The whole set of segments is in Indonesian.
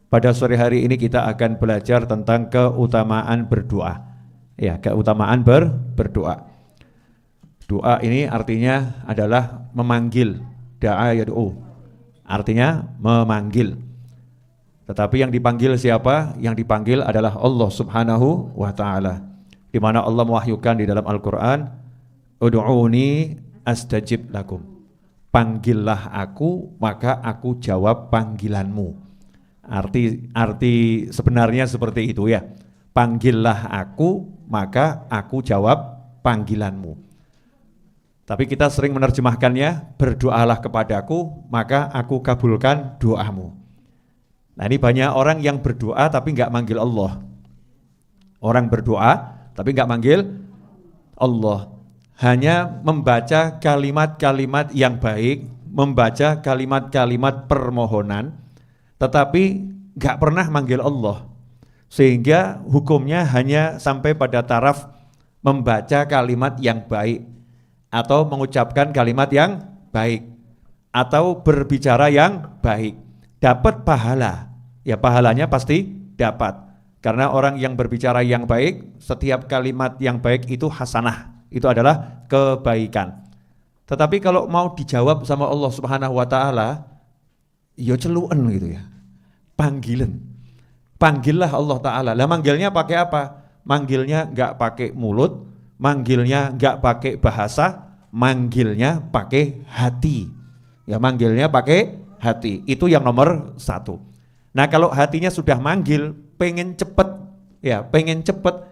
Pada sore hari ini kita akan belajar tentang keutamaan berdoa. Ya, keutamaan berdoa. Doa ini artinya adalah memanggil. Da'a yad'u. Artinya memanggil. Tetapi yang dipanggil siapa? Yang dipanggil adalah Allah Subhanahu wa taala. Di mana Allah mewahyukan di dalam Al-Qur'an, "Ud'uni astajib lakum." Panggillah aku, maka aku jawab panggilanmu. Arti sebenarnya seperti itu ya. Panggillah aku, maka aku jawab panggilanmu. Tapi kita sering menerjemahkannya, berdoalah kepadaku, maka aku kabulkan doamu. Nah, ini banyak orang yang berdoa tapi enggak manggil Allah. Orang berdoa tapi enggak manggil Allah. Hanya membaca kalimat-kalimat yang baik, membaca kalimat-kalimat permohonan, tetapi gak pernah manggil Allah, sehingga hukumnya hanya sampai pada taraf membaca kalimat yang baik, atau mengucapkan kalimat yang baik, atau berbicara yang baik, dapat pahala. Ya, pahalanya pasti dapat, karena orang yang berbicara yang baik, setiap kalimat yang baik itu hasanah, itu adalah kebaikan. Tetapi kalau mau dijawab sama Allah Subhanahu wa taala, ya celuan gitu ya, panggilan. Panggillah Allah Ta'ala. Lah manggilnya pakai apa? Manggilnya enggak pakai mulut, manggilnya enggak pakai bahasa, manggilnya pakai hati. Ya, manggilnya pakai hati. Itu yang nomor 1. Nah, kalau hatinya sudah manggil, pengen cepet, ya pengen cepet,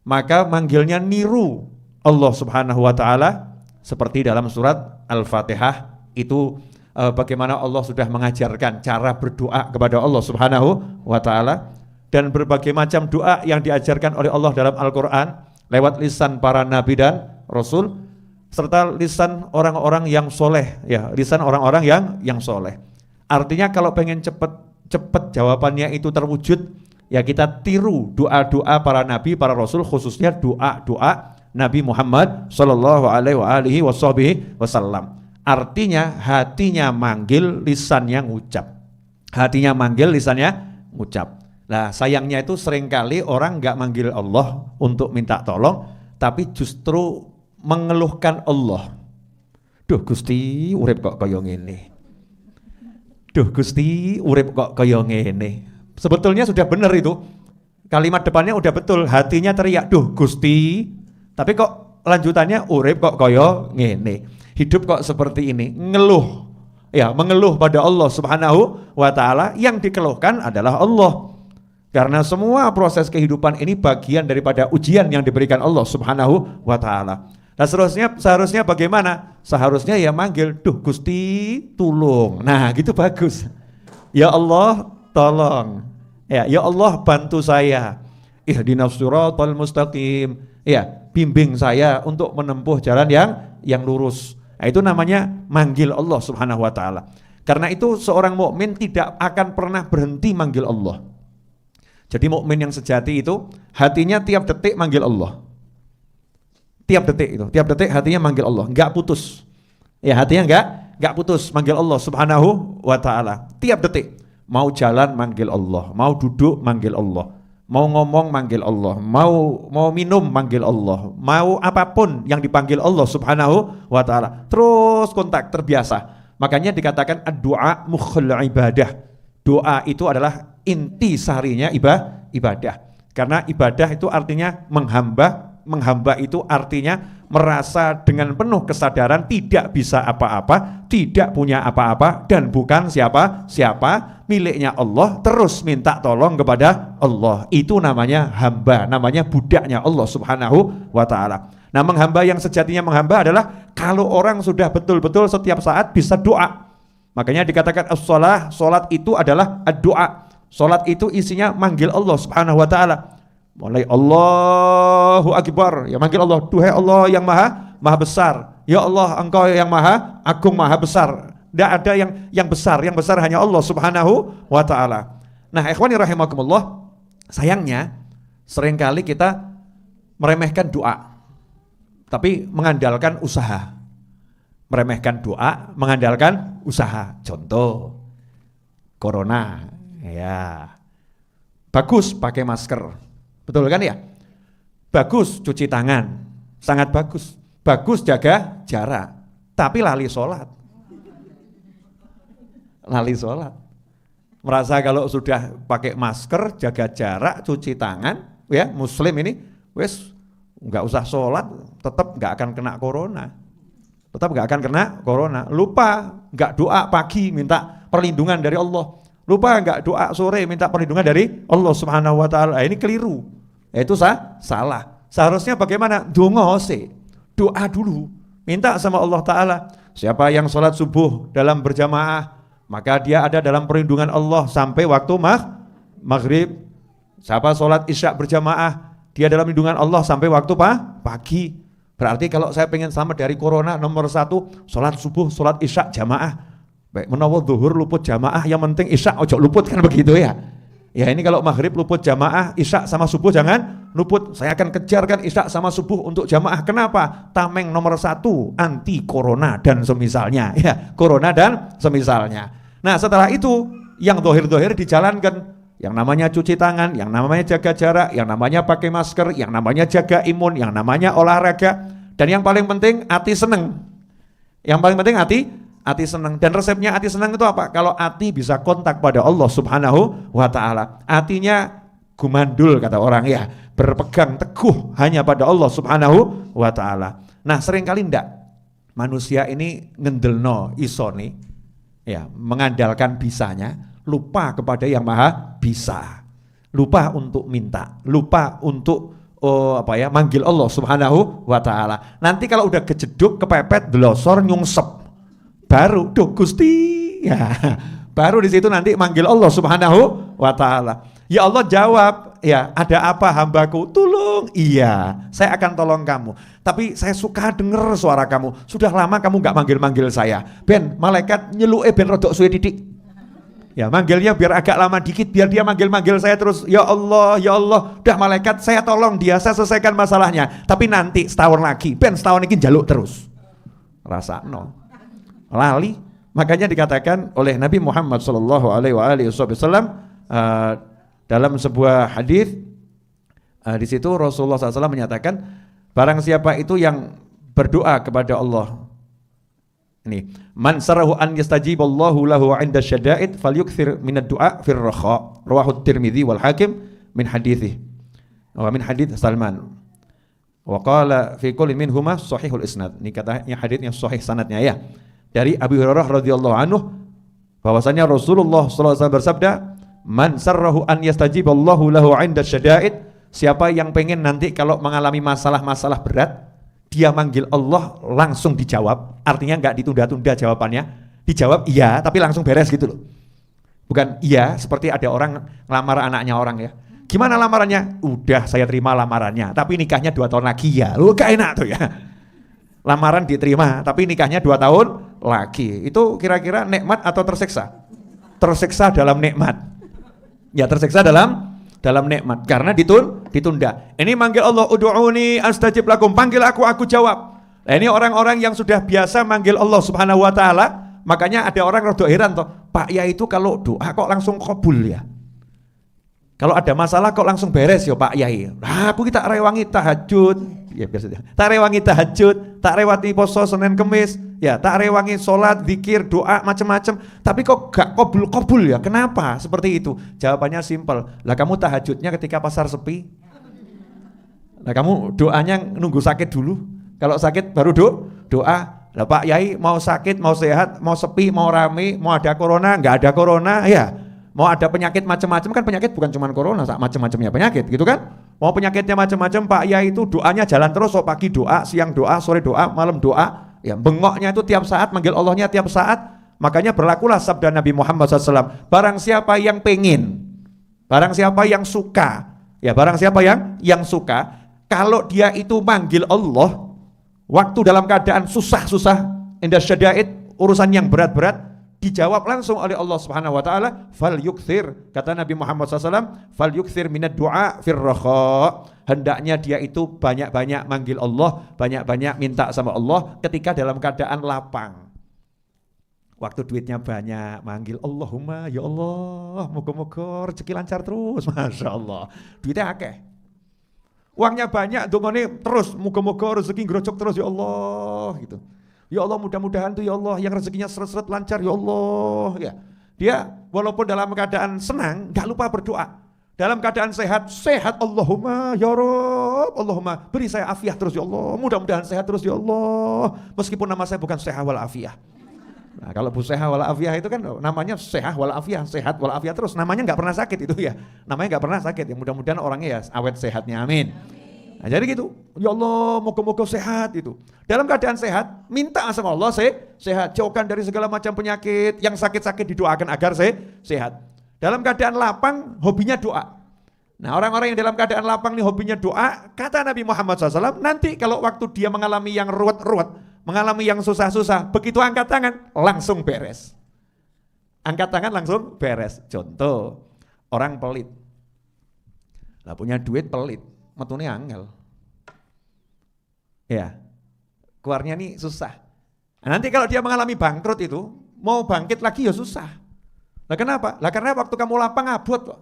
maka manggilnya niru Allah Subhanahu wa taala seperti dalam surat Al-Fatihah itu. Bagaimana Allah sudah mengajarkan cara berdoa kepada Allah Subhanahu wa taala, dan berbagai macam doa yang diajarkan oleh Allah dalam Al-Qur'an lewat lisan para nabi dan rasul, serta lisan orang-orang yang soleh, ya, lisan orang-orang yang soleh. Artinya kalau pengen cepet jawabannya itu terwujud, ya kita tiru doa-doa para nabi, para rasul, khususnya doa-doa Nabi Muhammad sallallahu alaihi wasallam. Artinya hatinya manggil, lisannya ngucap. Hatinya manggil, lisannya ngucap. Nah, sayangnya itu seringkali orang enggak manggil Allah untuk minta tolong, tapi justru mengeluhkan Allah. Duh Gusti, urip kok kaya ngene. Duh Gusti, urip kok kaya ngene. Sebetulnya sudah benar itu. Kalimat depannya udah betul, hatinya teriak, "Duh Gusti." Tapi kok lanjutannya urip kok kaya ngene. Hidup kok seperti ini, ngeluh. Ya, mengeluh pada Allah Subhanahu wa taala, yang dikeluhkan adalah Allah. Karena semua proses kehidupan ini bagian daripada ujian yang diberikan Allah Subhanahu wa taala. Nah, seharusnya bagaimana? Seharusnya ya manggil, "Duh Gusti, tulung." Nah, gitu bagus. Ya Allah, tolong. Ya Allah, bantu saya. Ihdinas siratal mustaqim. Ya, bimbing saya untuk menempuh jalan yang lurus. Nah, itu namanya manggil Allah Subhanahu wa taala. Karena itu seorang mukmin tidak akan pernah berhenti manggil Allah. Jadi mukmin yang sejati itu hatinya tiap detik manggil Allah. Tiap detik hatinya manggil Allah, enggak putus. Ya, hatinya enggak putus manggil Allah Subhanahu wa taala. Tiap detik mau jalan manggil Allah, mau duduk manggil Allah, mau ngomong manggil Allah, mau minum manggil Allah, mau apapun yang dipanggil Allah Subhanahu wa taala, terus kontak, terbiasa. Makanya dikatakan ad-du'a mukhul ibadah. Doa itu adalah inti sarinya ibadah. Karena ibadah itu artinya menghamba. Menghamba itu artinya merasa dengan penuh kesadaran tidak bisa apa-apa, tidak punya apa-apa, dan bukan siapa-siapa, miliknya Allah, terus minta tolong kepada Allah. Itu namanya hamba, namanya budaknya Allah Subhanahu wa ta'ala. Nah, menghamba yang sejatinya menghamba adalah kalau orang sudah betul-betul setiap saat bisa doa. Makanya dikatakan as-shalah, salat itu adalah ad-doa. Salat itu isinya manggil Allah Subhanahu wa ta'ala. Mulai Allahu Akbar, ya manggil Allah, duhai Allah yang maha besar, ya Allah engkau yang maha agung, maha besar. Tidak ada yang besar hanya Allah Subhanahu wa ta'ala. Nah, ikhwani rahimakumullah, sayangnya seringkali kita meremehkan doa, tapi mengandalkan usaha. Meremehkan doa, mengandalkan usaha. Contoh, corona, Ya. Bagus pakai masker. Betul kan ya? Bagus cuci tangan. Sangat bagus. Bagus jaga jarak. Tapi lali sholat. Lali sholat. Merasa kalau sudah pakai masker, jaga jarak, cuci tangan, ya muslim ini, wes nggak usah sholat, tetap nggak akan kena corona. Tetap nggak akan kena corona. Lupa nggak doa pagi minta perlindungan dari Allah. Lupa nggak doa sore minta perlindungan dari Allah Subhanahu Wa Taala. Ini keliru. Itu salah. Seharusnya bagaimana? Doa dulu. Minta sama Allah Taala. Siapa yang sholat subuh dalam berjamaah, maka dia ada dalam perlindungan Allah sampai waktu maghrib. Siapa sholat isya berjamaah, dia dalam lindungan Allah sampai waktu pagi. Berarti kalau saya pengen selamat dari corona, nomor 1 sholat subuh, sholat isya jamaah. Baik menawa zuhur luput jamaah, yang penting isya ojo luput, kan begitu ya. Ya ini kalau maghrib luput jamaah, isya sama subuh jangan luput. Saya akan kejarkan isya sama subuh untuk jamaah. Kenapa? Tameng nomor 1 anti corona dan semisalnya. Ya, corona dan semisalnya. Nah setelah itu yang dohir-dohir dijalankan. Yang namanya cuci tangan, yang namanya jaga jarak, yang namanya pakai masker, yang namanya jaga imun, yang namanya olahraga. Dan yang paling penting hati seneng. Yang paling penting hati senang. Dan resepnya hati senang itu apa? Kalau hati bisa kontak pada Allah Subhanahu wa Ta'ala. Hatinya gumandul kata orang ya, berpegang teguh hanya pada Allah Subhanahu wa Ta'ala. Nah seringkali enggak manusia ini ngendelno isoni ya, mengandalkan bisanya, lupa kepada yang maha bisa. Lupa untuk minta, lupa untuk manggil Allah Subhanahu wa Ta'ala. Nanti kalau udah kejeduk, kepepet, delosor, nyungsep, baru duh Gusti ya, baru di situ nanti manggil Allah Subhanahu wa Ta'ala. Ya Allah jawab, ya ada apa hambaku, tolong. Iya, saya akan tolong kamu, tapi saya suka denger suara kamu. Sudah lama kamu gak manggil-manggil saya. Ben malaikat nyeluk ben rodok suwe titik. Ya manggilnya biar agak lama dikit, biar dia manggil-manggil saya terus. Ya Allah, udah malaikat saya tolong dia, saya selesaikan masalahnya. Tapi nanti setahun lagi, ben setahun ini jaluk terus. Rasa no, lali. Makanya dikatakan oleh Nabi Muhammad SAW dalam sebuah hadis, di situ Rasulullah SAW menyatakan, barang siapa itu yang berdoa kepada Allah, ini man sarahu an yastajiballahu lahu 'inda syada'id falyukthir minad du'a fir rakha, rawahu Tirmidzi wal Hakim min hadithi wa min hadits Salman wa qala fi kulli minhuma sahihul isnad. Ini katanya haditsnya sahih sanadnya ya, dari Abu Hurairah radhiyallahu anhu bahwasanya Rasulullah sallallahu alaihi wasallam bersabda, man sarrahu an yastajiballahu lahu 'inda syada'id, siapa yang pengen nanti kalau mengalami masalah-masalah berat dia manggil Allah langsung dijawab, artinya enggak ditunda-tunda jawabannya, dijawab iya tapi langsung beres gitu loh. Bukan iya seperti ada orang ngelamar anaknya orang ya, gimana lamarannya? Udah saya terima lamarannya tapi nikahnya 2 tahun lagi ya. Lu gak enak tuh ya, lamaran diterima tapi nikahnya 2 tahun lagi. Itu kira-kira nikmat atau tersiksa? Tersiksa dalam nikmat. Ya tersiksa dalam nikmat karena ditunda. Ini manggil Allah, ud'uni astajib lakum, panggil aku jawab. Nah ini orang-orang yang sudah biasa manggil Allah Subhanahu wa Ta'ala. Makanya ada orang rada heran toh, Pak Yai itu kalau doa kok langsung kabul ya, kalau ada masalah kok langsung beres ya Pak Yai. Nah aku kita rewangi tahajud ya, biasanya tak rewangi tahajud, tak rewati poso Senin Kemis ya, tak rewangi sholat, zikir, doa macam-macam, tapi kok gak kabul ya, kenapa seperti itu? Jawabannya simpel, lah kamu tahajudnya ketika pasar sepi, lah kamu doanya nunggu sakit dulu, kalau sakit baru doa. Lah Pak Yai mau sakit, mau sehat, mau sepi, mau rame, mau ada corona, nggak ada corona ya, mau ada penyakit macam-macam, kan penyakit bukan cuma corona, macam-macamnya penyakit gitu kan. Mau penyakitnya macam-macam, Pak Yai itu doanya jalan terus, so pagi doa, siang doa, sore doa, malam doa. Ya, bengoknya itu tiap saat, manggil Allahnya tiap saat. Makanya berlakulah sabda Nabi Muhammad SAW, barang siapa yang pengen, barang siapa yang suka, ya barang siapa yang suka, kalau dia itu manggil Allah, waktu dalam keadaan susah-susah, indah syada'id, urusan yang berat-berat, dijawab langsung oleh Allah Subhanahu wa Ta'ala. Fal yukthir, kata Nabi Muhammad SAW, fal yukthir minad du'a fir rakha, hendaknya dia itu banyak-banyak manggil Allah, banyak-banyak minta sama Allah ketika dalam keadaan lapang. Waktu duitnya banyak, manggil Allahumma ya Allah, moga-moga rezeki lancar terus, Masya Allah. Duitnya akeh. Uangnya banyak, dongane terus, moga-moga rezeki ngerocok terus ya Allah gitu. Ya Allah mudah-mudahan tuh ya Allah yang rezekinya seret-seret lancar ya Allah ya. Dia walaupun dalam keadaan senang gak lupa berdoa. Dalam keadaan sehat, sehat Allahumma ya Rabb, Allahumma beri saya afiah terus ya Allah. Mudah-mudahan sehat terus ya Allah. Meskipun nama saya bukan sehat wal afiah. Nah, kalau Bu Seha wal Afiah itu kan namanya Seha wal Afiah, sehat wal Afiah terus, namanya nggak pernah sakit itu ya, namanya nggak pernah sakit ya, mudah-mudahan orangnya ya awet sehatnya, amin. Nah, jadi gitu, ya Allah moga-moga sehat itu. Dalam keadaan sehat, minta sama Allah sehat, jauhkan dari segala macam penyakit, yang sakit-sakit didoakan agar sehat. Dalam keadaan lapang, hobinya doa. Nah, orang-orang yang dalam keadaan lapang nih hobinya doa, kata Nabi Muhammad SAW, nanti kalau waktu dia mengalami yang ruwet-ruwet, mengalami yang susah-susah, begitu angkat tangan, langsung beres. Angkat tangan langsung beres. Contoh, orang pelit. Lah punya duit pelit, metune angel. Ya, keluarnya nih susah. Nah, nanti kalau dia mengalami bangkrut itu, mau bangkit lagi ya susah. Lah kenapa? Lah karena waktu kamu lapang abot kok.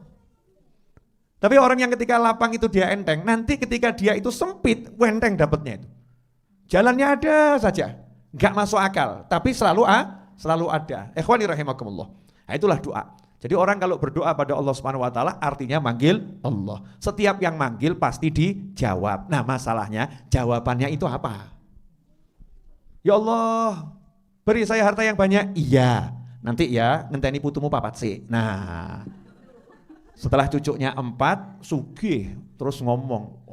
Tapi orang yang ketika lapang itu dia enteng, nanti ketika dia itu sempit, enteng dapatnya itu. Jalannya ada saja, nggak masuk akal, tapi selalu ada. Ikhwani rahimakumullah. Nah, itulah doa. Jadi orang kalau berdoa pada Allah Subhanahu wa taala artinya manggil Allah. Setiap yang manggil pasti dijawab. Nah, masalahnya jawabannya itu apa? Ya Allah, beri saya harta yang banyak. Iya. Nanti ya ngenteni putumu papat sih. Nah, setelah cucunya 4 sugih terus ngomong,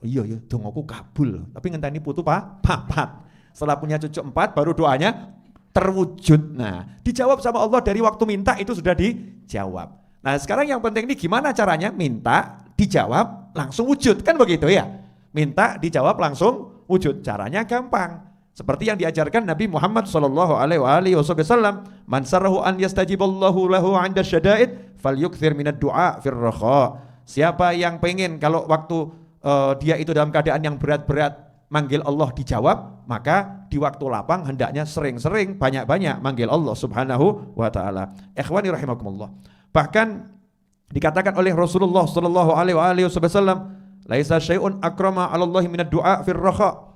iya ya dongoku kabul, tapi ngenteni putu papat. Setelah punya cucu 4 baru doanya terwujud. Nah, dijawab sama Allah dari waktu minta itu sudah dijawab. Nah, sekarang yang penting ini gimana caranya minta dijawab langsung wujud, kan begitu ya? Minta dijawab langsung wujud. Caranya gampang. Seperti yang diajarkan Nabi Muhammad sallallahu alaihi wasallam, "Man sarrahu an yastajiballahu lahu 'inda syada'id falyukthir minad du'a fir rakha." Siapa yang pengen kalau waktu dia itu dalam keadaan yang berat-berat manggil Allah dijawab, maka di waktu lapang hendaknya sering-sering banyak-banyak manggil Allah Subhanahu wa taala. Ikhwani rahimakumullah. Bahkan dikatakan oleh Rasulullah sallallahu alaihi wasallam, "Laisa syai'un akrama 'ala Allah minad du'a fir rakha."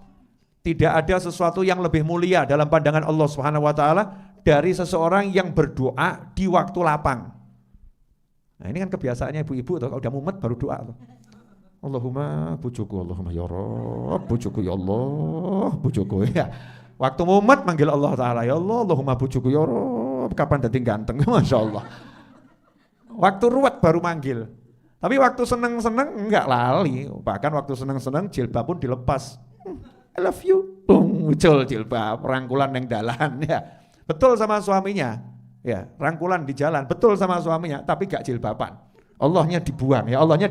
Tidak ada sesuatu yang lebih mulia dalam pandangan Allah Subhanahu wa taala dari seseorang yang berdoa di waktu lapang. Nah, ini kan kebiasaannya ibu-ibu tuh, kalau udah mumet baru doa tuh. Allahumma bujuku, Allahumma ya Rabb, bujuku ya Allah, bujuku ya. Waktu mumet manggil Allah Ta'ala, ya Allah, Allahumma bujuku ya Rabb, kapan dating ganteng, Masya Allah. Waktu ruwet baru manggil. Tapi waktu seneng-seneng enggak lali, bahkan waktu seneng-seneng jilbab pun dilepas. I love you, muncul jilbab, rangkulan yang dalan ya. Betul sama suaminya, ya rangkulan di jalan, betul sama suaminya, tapi gak jilbaban. Allahnya dibuang, ya Allahnya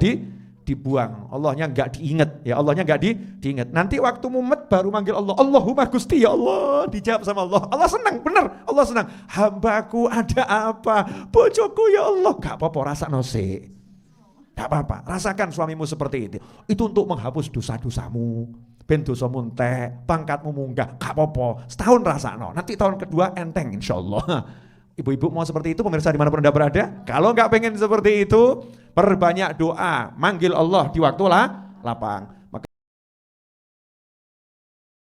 dibuang, Allahnya enggak diinget, ya Allahnya enggak diinget. Nanti waktu mumet baru manggil Allah, Allahumma Gusti ya Allah, dijawab sama Allah. Allah senang, benar, Allah senang. Hambaku ada apa? Bojoku ya Allah, gak apa-apa rasa nose. Gak apa-apa, rasakan suamimu seperti itu. Itu untuk menghapus dosa-dosamu. Ben dosamu entek, pangkatmu munggah, gak apa-apa. Setahun rasakno, nanti tahun kedua enteng insyaallah. Ibu-ibu mau seperti itu pemirsa dimanapun Anda berada? Kalau nggak pengen seperti itu, perbanyak doa, manggil Allah di waktu lapang.